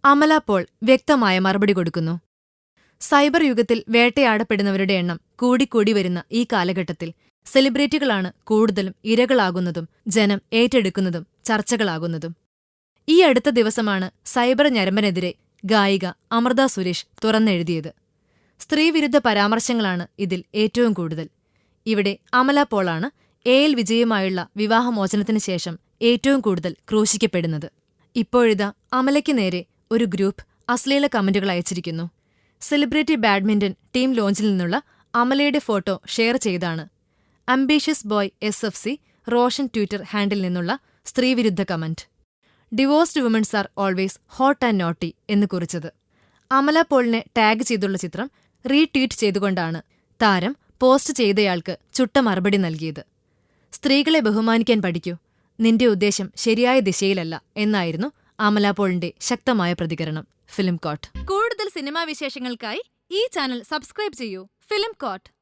അമല പോൾ വ്യക്തമായ മറുപടി കൊടുക്കുന്നു. സൈബർ യുഗത്തിൽ വേട്ടയാടപ്പെടുന്നവരുടെ എണ്ണം കൂടിക്കൂടി വരുന്ന ഈ കാലഘട്ടത്തിൽ സെലിബ്രിറ്റികളാണ് കൂടുതലും ഇരകളാകുന്നതും ജനം ഏറ്റെടുക്കുന്നതും ചർച്ചകളാകുന്നതും. ഈ അടുത്ത ദിവസമാണ് സൈബർ ഞരമ്പനെതിരെ ഗായിക അമൃത സുരേഷ് തുറന്നെഴുതിയത്. സ്ത്രീവിരുദ്ധ പരാമർശങ്ങളാണ് ഇതിൽ ഏറ്റവും കൂടുതൽ. ഇവിടെ അമല പോളാണ് എൽ വിജയുമായുള്ള വിവാഹമോചനത്തിനു ശേഷം ഏറ്റവും കൂടുതൽ ക്രൂശിക്കപ്പെടുന്നത്. ഇപ്പോഴിതാ അമലയ്ക്ക് നേരെ ഒരു ഗ്രൂപ്പ് അശ്ലീല കമന്റുകൾ അയച്ചിരിക്കുന്നു. സെലിബ്രിറ്റി ബാഡ്മിന്റൺ ടീം ലോഞ്ചിൽ നിന്നുള്ള അമലയുടെ ഫോട്ടോ ഷെയർ ചെയ്താണ് ambitious boy SFC Roshan Twitter handle നിന്നുള്ള സ്ത്രീവിരുദ്ധ comment. Divorced womens are always hot and naughty എന്ന് കുറിച്ചത്. അമല പോളിനെ ടാഗ് ചെയ്തുള്ള ചിത്രം റീട്വീറ്റ് ചെയ്തുകൊണ്ടാണ് താരം പോസ്റ്റ് ചെയ്തയാൾക്ക് ചുട്ട മറുപടി നൽകിയത്. സ്ത്രീകളെ ബഹുമാനിക്കാൻ പഠിക്കൂ, നിന്റെ ഉദ്ദേശം ശരിയായ ദിശയിലല്ല എന്നായിരുന്നു അമല പോളിന്റെ ശക്തമായ പ്രതികരണം. ഫിലിം കോട്ട്. കൂടുതൽ സിനിമാ വിശേഷങ്ങൾക്കായി ഈ ചാനൽ സബ്സ്ക്രൈബ് ചെയ്യൂ. Film coat.